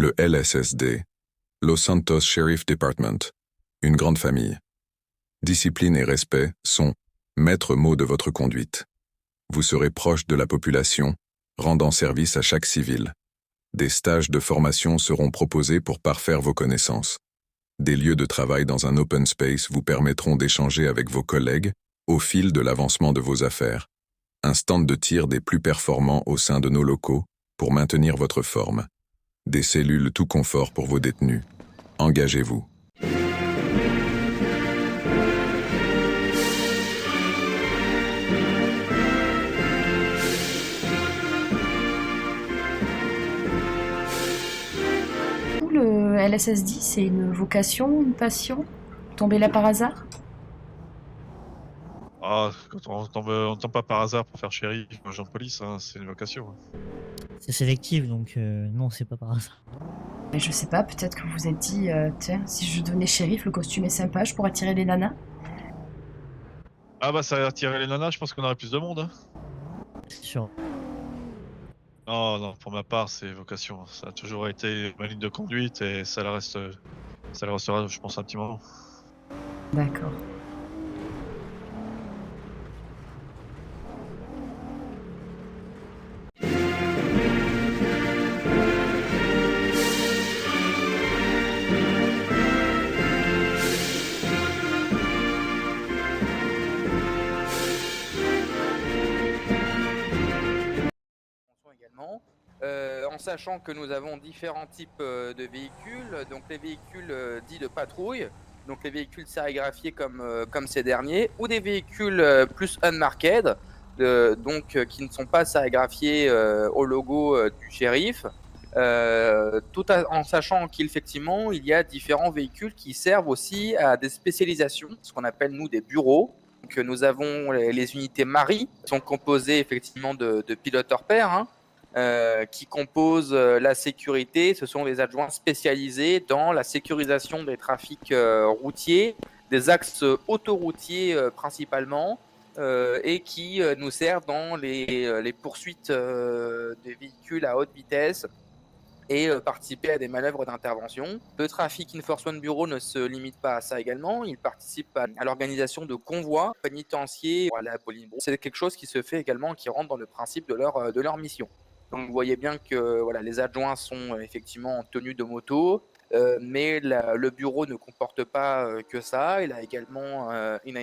Le LSSD, Los Santos Sheriff Department, une grande famille. Discipline et respect sont maîtres mots de votre conduite. Vous serez proche de la population, rendant service à chaque civil. Des stages de formation seront proposés pour parfaire vos connaissances. Des lieux de travail dans un open space vous permettront d'échanger avec vos collègues au fil de l'avancement de vos affaires. Un stand de tir des plus performants au sein de nos locaux pour maintenir votre forme. Des cellules tout confort pour vos détenus. Engagez-vous. Le LSSD, c'est une vocation, une passion? Tombé là par hasard? Ah, quand on tombe pas par hasard pour faire shérif ou agent de police, hein, c'est une vocation. Hein. C'est sélectif, donc non, c'est pas par hasard. Mais je sais pas, peut-être que vous vous êtes dit, tiens, si je devenais shérif, le costume est sympa, je pourrais attirer les nanas. Ah bah ça va attirer les nanas, je pense qu'on aurait plus de monde. Hein. C'est sûr. Non, non, pour ma part, c'est vocation. Ça a toujours été ma ligne de conduite et ça le restera, je pense, un petit moment. D'accord. Également, en sachant que nous avons différents types de véhicules, donc les véhicules dits de patrouille, donc les véhicules sérigraphiés comme ces derniers, ou des véhicules plus unmarked, qui ne sont pas sérigraphiés au logo du shérif, en sachant qu'effectivement il y a différents véhicules qui servent aussi à des spécialisations, ce qu'on appelle nous des bureaux. Donc, nous avons les unités Marie, qui sont composées effectivement de pilotes hors pair, hein, qui composent la sécurité. Ce sont des adjoints spécialisés dans la sécurisation des trafics routiers, des axes autoroutiers principalement, et qui nous servent dans les poursuites des véhicules à haute vitesse et participer à des manœuvres d'intervention. Le Traffic Enforcement Bureau ne se limite pas à ça également, il participe à l'organisation de convois pénitentiaires à la police. C'est quelque chose qui se fait également, qui rentre dans le principe de leur mission. Donc vous voyez bien que voilà, les adjoints sont effectivement en tenue de moto, mais le bureau ne comporte pas que ça. Il a également une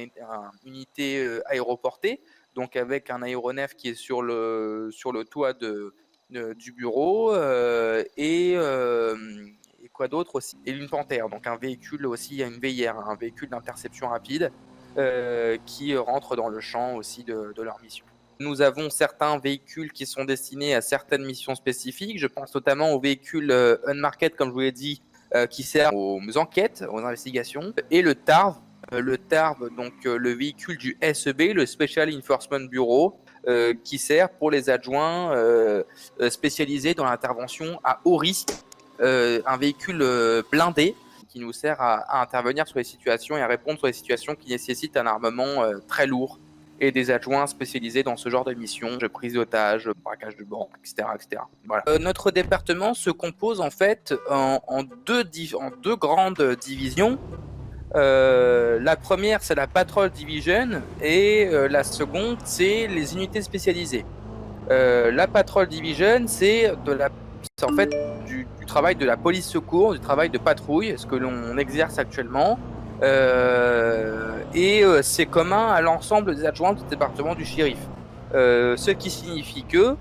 unité aéroportée, donc avec un aéronef qui est sur le toit du bureau et quoi d'autre aussi, et une panthère, donc un véhicule aussi, une VIR, un véhicule d'interception rapide qui rentre dans le champ aussi de leur mission. Nous avons certains véhicules qui sont destinés à certaines missions spécifiques. Je pense notamment aux véhicules unmarked, comme je vous l'ai dit, qui servent aux enquêtes, aux investigations, et le TARV. Donc le véhicule du SEB, le Special Enforcement Bureau, qui sert pour les adjoints spécialisés dans l'intervention à haut risque, un véhicule blindé qui nous sert à intervenir sur les situations et à répondre sur les situations qui nécessitent un armement très lourd, et des adjoints spécialisés dans ce genre de missions, de prise d'otages, braquage de banque, etc. etc. Voilà. Notre département se compose en fait en deux grandes divisions. La première, c'est la Patrol Division, et la seconde, c'est les unités spécialisées. La Patrol Division, c'est en fait du travail de la police secours, du travail de patrouille, ce que l'on exerce actuellement. C'est commun à l'ensemble des adjoints du département du shérif. Ce qui signifie que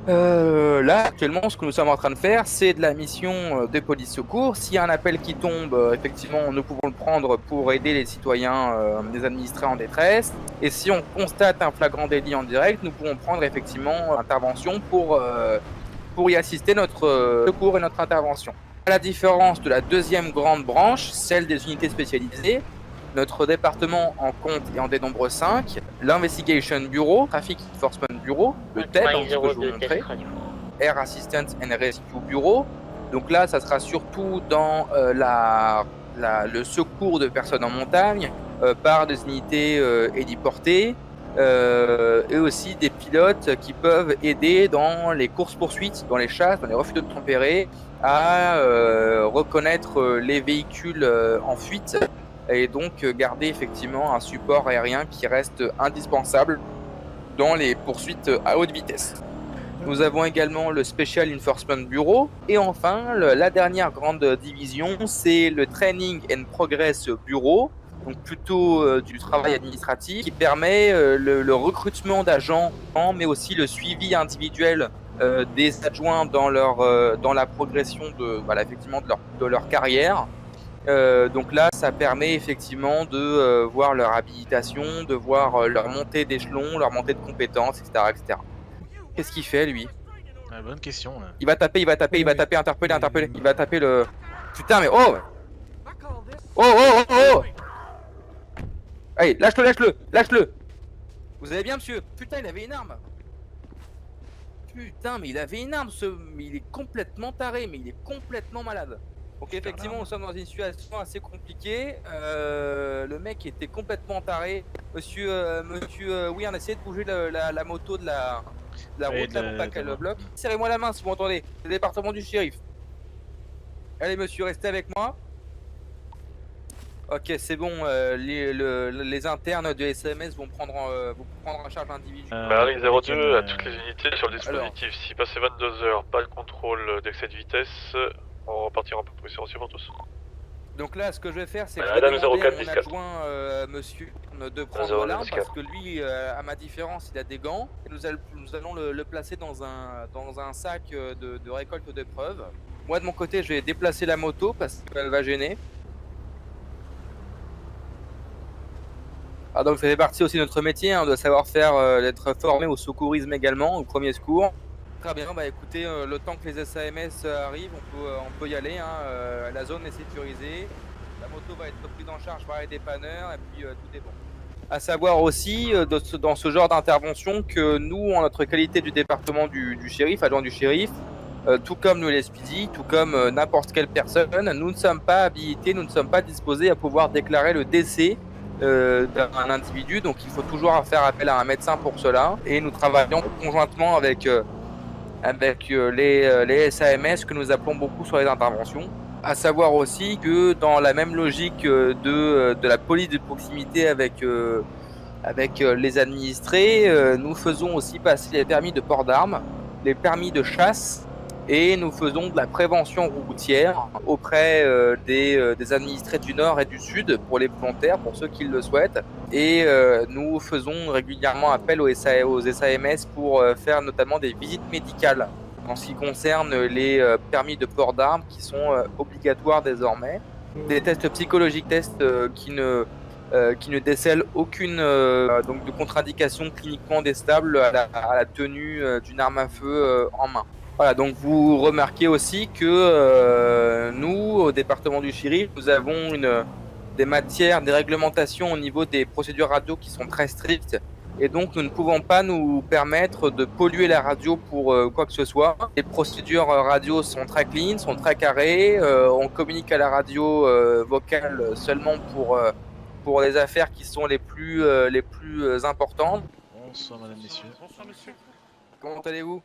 là, actuellement, ce que nous sommes en train de faire, c'est de la mission de police secours. S'il y a un appel qui tombe, effectivement, nous pouvons le prendre pour aider les citoyens, les administrés en détresse. Et si on constate un flagrant délit en direct, nous pouvons prendre effectivement intervention pour y assister notre secours et notre intervention. À la différence de la deuxième grande branche, celle des unités spécialisées, notre département en compte et en dénombre 5, l'Investigation Bureau, Traffic Enforcement Bureau, le TED, ce que je vous montrais, Air Assistance and Rescue Bureau. Donc là, ça sera surtout dans le secours de personnes en montagne par des unités héliportées, et aussi des pilotes qui peuvent aider dans les courses-poursuites, dans les chasses, dans les refus d'obtempérer, à reconnaître les véhicules en fuite et donc garder effectivement un support aérien qui reste indispensable dans les poursuites à haute vitesse. Nous avons également le Special Enforcement Bureau et enfin la dernière grande division, c'est le Training and Progress Bureau, donc plutôt du travail administratif qui permet le recrutement d'agents, mais aussi le suivi individuel des adjoints dans la progression effectivement de leur carrière. Donc là, ça permet effectivement de voir leur habilitation, de voir leur montée d'échelon, leur montée de compétences, etc., etc. Qu'est-ce qu'il fait, lui? Bonne question. Là. Il va taper, interpeller. Il va taper le... Putain, mais oh! Oh! Allez, lâche-le! Vous allez bien, monsieur? Putain, il avait une arme! Putain, mais il avait une arme, mais il est complètement taré, mais il est complètement malade. Donc effectivement, nous sommes dans une situation assez compliquée. Le mec était complètement taré. Monsieur, oui, on a essayé de bouger la moto de la route là pour pas qu'elle le bloque. Serrez-moi la main si vous m'entendez. C'est le département du shérif. Allez, monsieur, restez avec moi. Ok, c'est bon. Les internes de SMS vont prendre en charge l'individu. Marine 02 à toutes les unités sur le dispositif. Si passé 22 h, pas de contrôle d'excès de vitesse. On repartira un peu plus sur tous. Donc là, ce que je vais faire, c'est que Bah, je vais Madame demander à 04, mon 14. adjoint, monsieur, de prendre l'arme parce que lui, à ma différence, il a des gants. Et nous allons le placer dans un sac de récolte de preuves. Moi, de mon côté, je vais déplacer la moto parce qu'elle va gêner. Ah, donc ça fait partie aussi de notre métier, hein, de savoir faire, d'être formé au secourisme également, au premier secours. Très bien, bah écoutez, le temps que les SAMS arrivent, on peut y aller, hein, la zone est sécurisée, la moto va être prise en charge par les dépanneurs et puis tout est bon. À savoir aussi, dans ce genre d'intervention, que nous, en notre qualité du département du shérif, adjoint du shérif, tout comme nous les SPIDI, tout comme n'importe quelle personne, nous ne sommes pas habilités, nous ne sommes pas disposés à pouvoir déclarer le décès d'un individu, donc il faut toujours faire appel à un médecin pour cela, et nous travaillons conjointement avec les SAMS que nous appelons beaucoup sur les interventions. À savoir aussi que dans la même logique de la police de proximité avec les administrés, nous faisons aussi passer les permis de port d'armes, les permis de chasse, et nous faisons de la prévention routière auprès des administrés du Nord et du Sud pour les volontaires, pour ceux qui le souhaitent. Et nous faisons régulièrement appel aux SAMS pour faire notamment des visites médicales en ce qui concerne les permis de port d'armes qui sont obligatoires désormais. Des tests psychologiques, qui ne décèlent aucune donc de contre-indication cliniquement déstable à la tenue d'une arme à feu en main. Voilà, donc vous remarquez aussi que nous, au département du shérif, nous avons des réglementations au niveau des procédures radio qui sont très strictes. Et donc nous ne pouvons pas nous permettre de polluer la radio pour quoi que ce soit. Les procédures radio sont très clean, sont très carrées. On communique à la radio vocale seulement pour les affaires qui sont les plus importantes. Bonsoir madame, messieurs. Bonsoir monsieur. Comment allez-vous?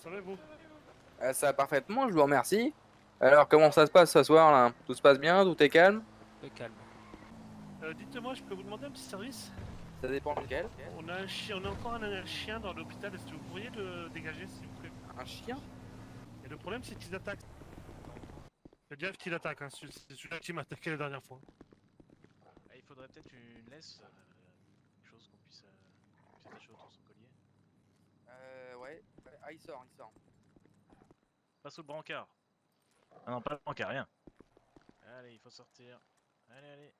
Ça va vous? Ça va parfaitement, je vous remercie. Alors comment ça se passe ce soir là? Tout se passe bien? Tout est calme? Calme. Dites-moi, je peux vous demander un petit service? Ça dépend lequel. On a un chien, on a encore un chien dans l'hôpital. Est-ce que vous pourriez le dégager s'il vous plaît? Un chien? Et le problème c'est qu'ils attaquent. Le diable qu'il attaque, hein. C'est celui-là qui m'a attaqué la dernière fois. Il faudrait peut-être une laisse, quelque chose qu'on puisse attacher autour de son collier. Ouais. Ah, il sort. Pas sous le brancard. Ah non, pas le brancard, rien. Allez, il faut sortir. Allez.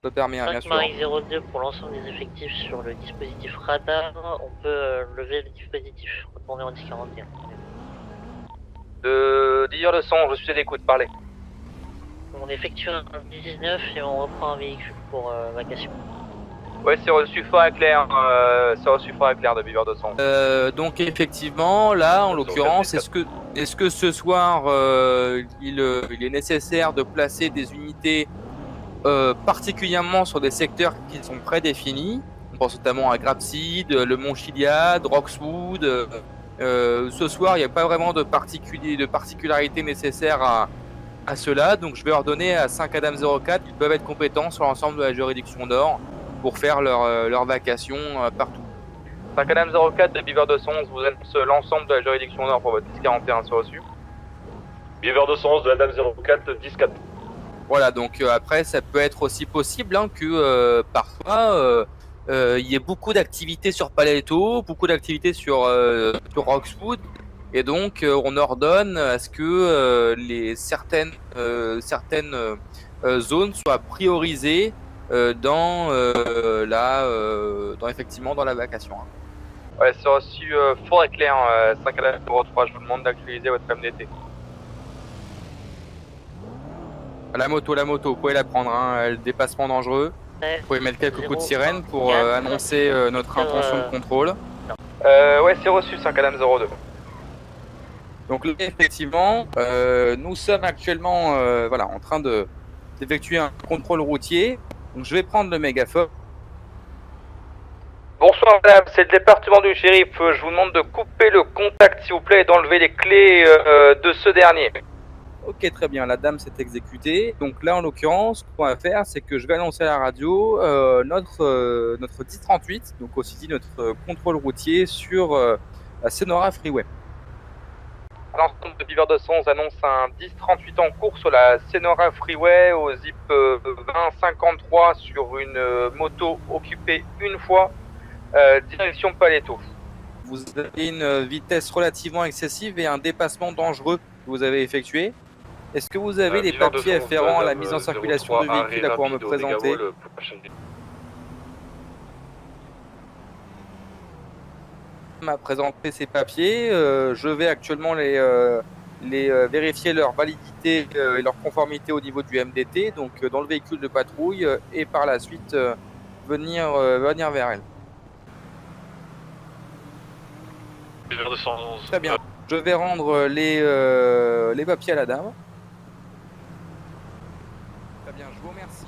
Ça permet, bien 5 sûr. Marie 02 pour l'ensemble des effectifs sur le dispositif radar. On peut lever le dispositif. Retourner en 1041. Dire de son, je suis à l'écoute, parlez. On effectue un 19 et on reprend un véhicule pour vacation. Ouais, c'est reçu fort et clair, de viveur de son. Donc effectivement, là, en l'occurrence, est-ce que ce soir, il est nécessaire de placer des unités particulièrement sur des secteurs qui sont prédéfinis? On pense notamment à Grapseed, le Mont Chiliad, Roxwood. Ce soir, il n'y a pas vraiment de particularité nécessaire à cela, donc je vais leur donner à 5 Adam 04, ils peuvent être compétents sur l'ensemble de la juridiction Nord pour faire leur vacation partout. 5 Adam 04 de Beaver 211 vous annonce l'ensemble de la juridiction Nord pour votre 1041 sur reçu. Beaver 211 de Adam 04, 10-4. Voilà, donc après, ça peut être aussi possible que parfois il y ait beaucoup d'activités sur Paleto, beaucoup d'activités sur Roxwood, et donc on ordonne à ce que certaines zones soient priorisées dans effectivement dans la vacation. Ouais, c'est reçu fort et clair, 5 à la 03, je vous demande d'actualiser votre MDT. La moto, vous pouvez la prendre, le dépassement dangereux. Vous pouvez mettre quelques coups de sirène pour annoncer notre intention de contrôle. Ouais, c'est reçu, 5 Adam 02. Donc là, effectivement, nous sommes actuellement en train d'effectuer un contrôle routier. Donc je vais prendre le mégaphone. Bonsoir madame, c'est le département du shérif. Je vous demande de couper le contact s'il vous plaît et d'enlever les clés de ce dernier. Ok, très bien, la dame s'est exécutée. Donc là, en l'occurrence, ce qu'on va faire, c'est que je vais annoncer à la radio notre 1038, donc aussi dit notre contrôle routier sur la Senora Freeway. L'ensemble de Beaver 211 annonce un 1038 en cours sur la Senora Freeway au zip 2053 sur une moto occupée une fois, direction Paleto. Vous avez une vitesse relativement excessive et un dépassement dangereux que vous avez effectué. Est-ce que vous avez les papiers afférents à la mise en circulation de véhicules à pouvoir me présenter? M'a présenté ces papiers, je vais actuellement les vérifier leur validité et leur conformité au niveau du MDT, donc dans le véhicule de patrouille, et par la suite venir vers elle. Très bien, je vais rendre les papiers à la dame. Très bien, je vous remercie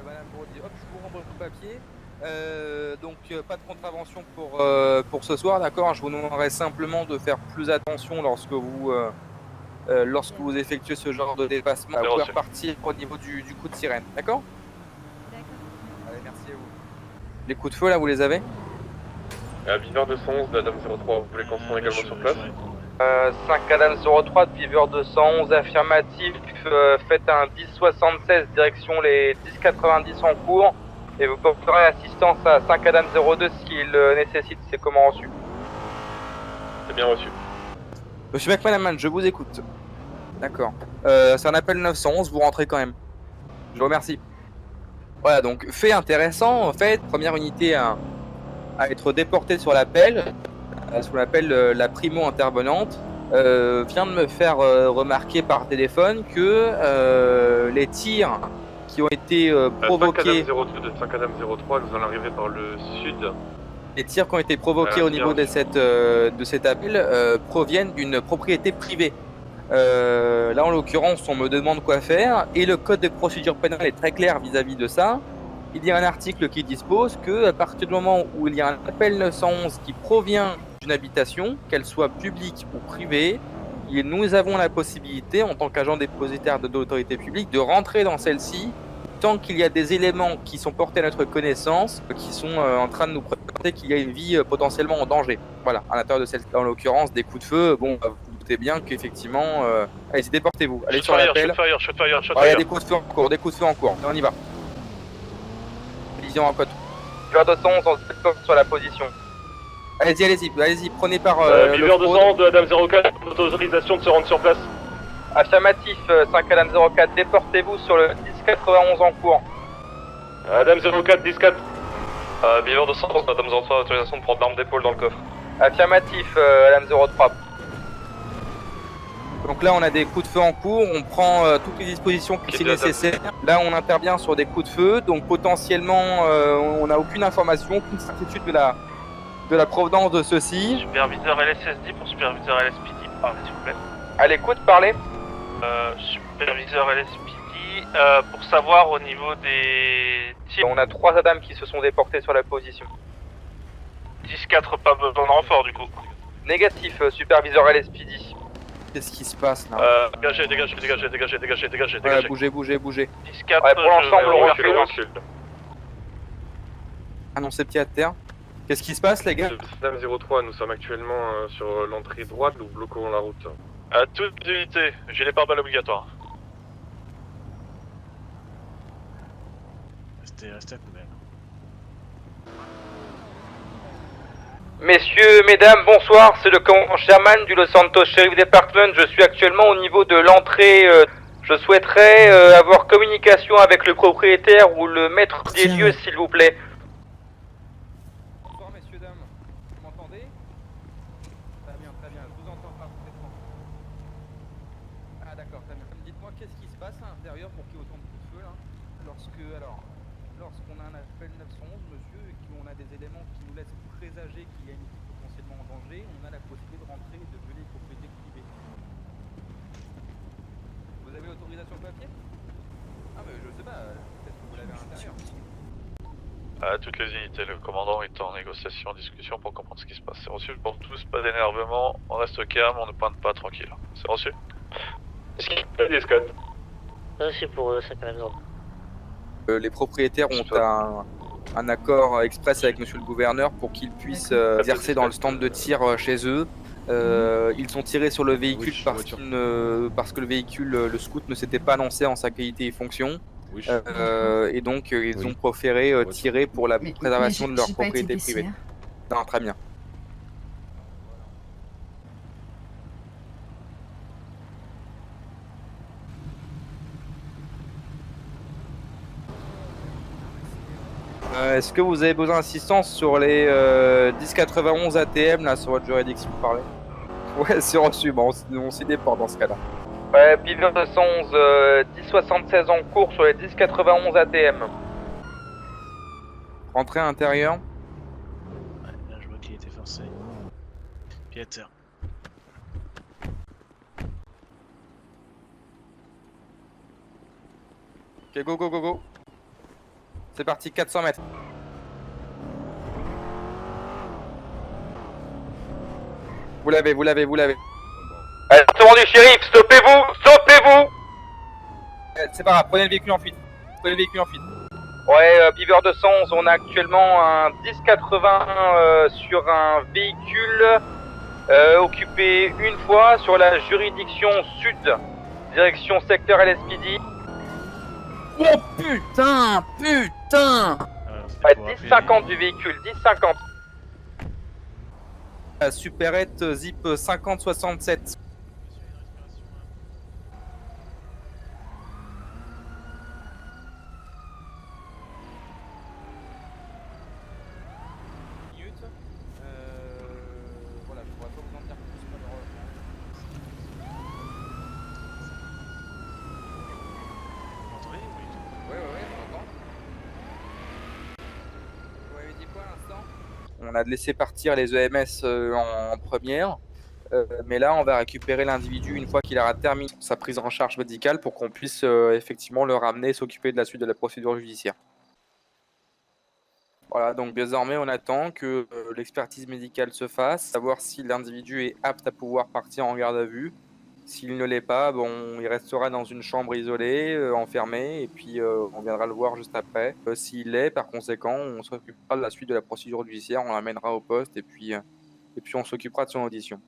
madame Brody. Hop, je vous renvoie le papier. Pas de contravention pour ce soir, d'accord. Je vous demanderai simplement de faire plus attention lorsque vous effectuez ce genre de dépassement. Vous pouvez repartir au niveau du coup de sirène, d'accord. Allez, merci à vous. Les coups de feu là, vous les avez? Beaver 211 de Adam 03, vous voulez qu'on soit également sur place? 5 Adam 03 de Beaver 211, affirmatif, faites un 1076 direction les 1090 en cours. Et vous porterez assistance à 5 Adam 02 s'il nécessite. C'est comment reçu? C'est bien reçu. Monsieur McManaman, je vous écoute. D'accord. C'est un appel 911, vous rentrez quand même. Je vous remercie. Voilà, donc fait intéressant, en fait, première unité à être déportée sur l'appel, ce qu'on appelle la primo-intervenante, vient de me faire remarquer par téléphone que les tirs qui ont été provoqués... 5 Adam 03, nous allons arriver par le sud. Les tirs qui ont été provoqués au niveau de cet appel proviennent d'une propriété privée. Là, en l'occurrence, on me demande quoi faire, et le code de procédure pénale est très clair vis-à-vis de ça. Il y a un article qui dispose que, à partir du moment où il y a un appel 911 qui provient d'une habitation, qu'elle soit publique ou privée, nous avons la possibilité, en tant qu'agent dépositaire de l'autorité publique, de rentrer dans celle-ci tant qu'il y a des éléments qui sont portés à notre connaissance, qui sont en train de nous présenter qu'il y a une vie potentiellement en danger. Voilà, à l'intérieur de celle-ci, en l'occurrence, des coups de feu, bon, vous doutez bien qu'effectivement... allez-y, déportez-vous, allez sur l'appel. Il y a des coups de feu en cours, on y va. Vision en côte. Beaver 211, on se sur la position. Allez-y, prenez par... Beaver 211 de Adam 04, autorisation de se rendre sur place. Affirmatif, 5 Adam 04, déportez-vous sur le 1091 en cours. Adam 04, 10-4. Beaver 211, Adam 03, autorisation de prendre l'arme d'épaule dans le coffre. Affirmatif, Adam 03. Donc là, on a des coups de feu en cours, on prend toutes les dispositions qui sont nécessaires. Là, on intervient sur des coups de feu, donc potentiellement, on n'a aucune information, aucune certitude de la provenance de ceux-ci. Superviseur LSSD pour superviseur LSPD, parlez s'il vous plaît. À l'écoute, parlez. Superviseur LSPD, pour savoir au niveau des tirs. On a 3 Adam qui se sont déportés sur la position. 10-4, pas besoin de renfort du coup. Négatif, superviseur LSPD. Qu'est-ce qui se passe là Dégagez, dégagez, dégagez, dégagez, dégagez, dégagez, Ouais, dégagez. bougez, bougez, bougez. 10-4, Ouais, pour l'ensemble, on recule, recule. Annoncez pied à terre. Qu'est-ce qui se passe, les gars? Dame 03, nous sommes actuellement sur l'entrée droite, nous bloquons la route. À toute unité, j'ai les pare-balles obligatoires. Restez à couvert. Messieurs, mesdames, bonsoir, c'est le commandant Sherman du Los Santos Sheriff Department. Je suis actuellement au niveau de l'entrée. Je souhaiterais avoir communication avec le propriétaire ou le maître des lieux, s'il vous plaît. Bonsoir, messieurs, dames. Vous m'entendez? Très bien, je vous entends parfaitement. Ah d'accord, très bien. Dites-moi, qu'est-ce qui se passe à l'intérieur pour qu'il y ait autant de coups de feu, là? Lorsqu'on a un appel 911, monsieur, et qu'on a des éléments qui nous laissent présager qu'il y a une équipe potentiellement en danger, on a la possibilité de rentrer et de violer les propriétés privées. Vous avez l'autorisation de papier? Ah mais je sais pas, peut-être que vous l'avez à l'intérieur. À toutes les unités, le commandant est en négociation, discussion pour comprendre ce qui se passe. C'est reçu pour tous, pas d'énervement, on reste calme, on ne pointe pas, tranquille. C'est reçu? Est-ce qu'il y a des scots? C'est pour 5 mêmes ordres. Les propriétaires ont un accord express avec monsieur le gouverneur pour qu'ils puissent verser dans le stand de tir chez eux. Ils sont tirés sur le véhicule parce que le véhicule, le scout, ne s'était pas annoncé en sa qualité et fonction. Et donc ils ont préféré tirer pour la préservation de leur propriété privée. Non, très bien. Est-ce que vous avez besoin d'assistance sur les 1091 ATM là sur votre juridiction parlez? Ouais, c'est reçu, bon, on s'y dépend dans ce cas-là. Ouais, Beaver 211, 1076 en cours sur les 1091 ATM. Rentrée à l'intérieur. Ouais, là je vois qu'il était forcé. Pied à terre. Ok, go, go, go, go. C'est parti, 400 mètres. Vous l'avez. Allez, demandez shérif, stoppez-vous. C'est pas grave, prenez le véhicule en fuite. Ouais, Beaver 211, on a actuellement un 1080 sur un véhicule occupé une fois sur la juridiction sud, direction secteur LSPD. Oh putain. Ouais, 10-50 du véhicule, 10-50. Superette Zip 50-67. Voilà, je pourrais pas vous en dire plus malheureusement. Vous m'entendez? Oui. Ouais, je m'entends. Vous m'avez dit quoi à l'instant? On a laissé partir les EMS en première, mais là on va récupérer l'individu une fois qu'il aura terminé sa prise en charge médicale pour qu'on puisse effectivement le ramener et s'occuper de la suite de la procédure judiciaire. Voilà, donc désormais on attend que l'expertise médicale se fasse, savoir si l'individu est apte à pouvoir partir en garde à vue. S'il ne l'est pas, bon, il restera dans une chambre isolée, enfermée, et puis on viendra le voir juste après. S'il l'est, par conséquent, on s'occupera de la suite de la procédure judiciaire, on l'amènera au poste, et puis on s'occupera de son audition.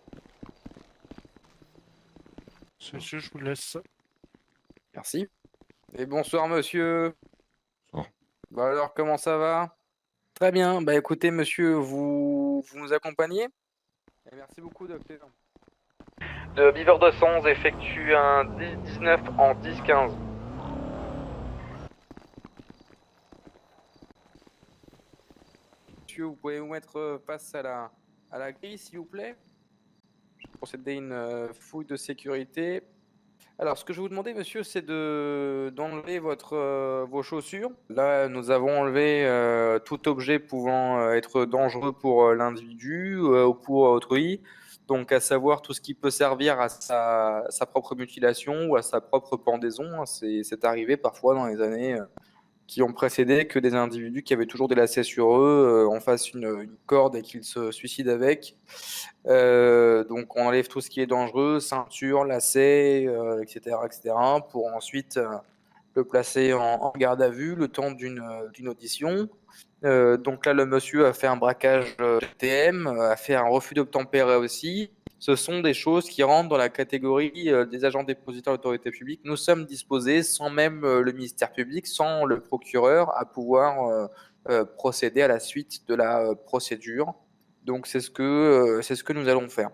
Monsieur, je vous laisse. Merci. Et bonsoir, monsieur. Bonsoir. Bah alors, comment ça va? Très bien. Bah écoutez, monsieur, vous nous accompagnez? Et merci beaucoup, docteur. De Beaver 211 effectue un 10-19 en 10-15. Monsieur, vous pouvez vous mettre face à la grille, s'il vous plaît? Je vais procéder à une fouille de sécurité. Alors, ce que je vais vous demander, monsieur, c'est d'enlever vos chaussures. Là, nous avons enlevé tout objet pouvant être dangereux pour l'individu ou pour autrui. Donc, à savoir tout ce qui peut servir à sa propre mutilation ou à sa propre pendaison. C'est arrivé parfois dans les années qui ont précédé que des individus qui avaient toujours des lacets sur eux en fassent une corde et qu'ils se suicident avec. Donc on enlève tout ce qui est dangereux, ceinture, lacets, etc., etc., pour ensuite le placer en garde à vue le temps d'une audition. Donc là, le monsieur a fait un braquage TM, a fait un refus d'obtempérer aussi. Ce sont des choses qui rentrent dans la catégorie des agents dépositaires de l'autorité publique. Nous sommes disposés, sans même le ministère public, sans le procureur, à pouvoir procéder à la suite de la procédure. Donc c'est ce que nous allons faire.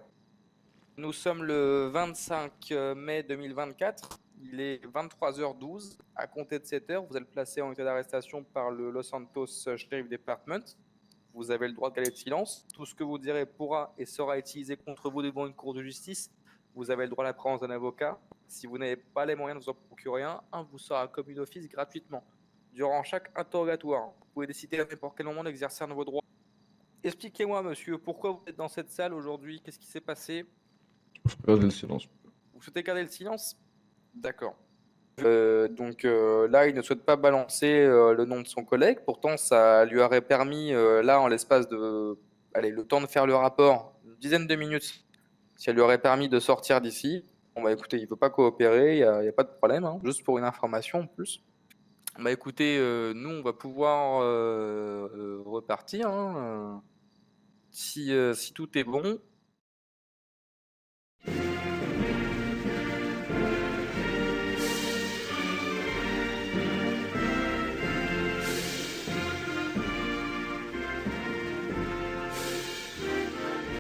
Nous sommes le 25 mai 2024. Il est 23h12. À compter de 7h, vous êtes placé en état d'arrestation par le Los Santos Sheriff Department. Vous avez le droit de garder le silence. Tout ce que vous direz pourra et sera utilisé contre vous devant une cour de justice. Vous avez le droit à la présence d'un avocat. Si vous n'avez pas les moyens de vous en procurer un vous sera commis d'office gratuitement. Durant chaque interrogatoire, vous pouvez décider à n'importe quel moment d'exercer un de vos droits. Expliquez-moi, monsieur, pourquoi vous êtes dans cette salle aujourd'hui? Qu'est-ce qui s'est passé? Gardez le silence. Vous souhaitez garder le silence? D'accord. Donc là, il ne souhaite pas balancer le nom de son collègue. Pourtant, ça lui aurait permis, là, en l'espace de... Allez, le temps de faire le rapport, une dizaine de minutes, ça lui aurait permis de sortir d'ici. Bon, bah écoutez, il ne veut pas coopérer, il n'y a pas de problème, hein, juste pour une information en plus. Bah écoutez, nous, on va pouvoir repartir. Hein, si tout est bon,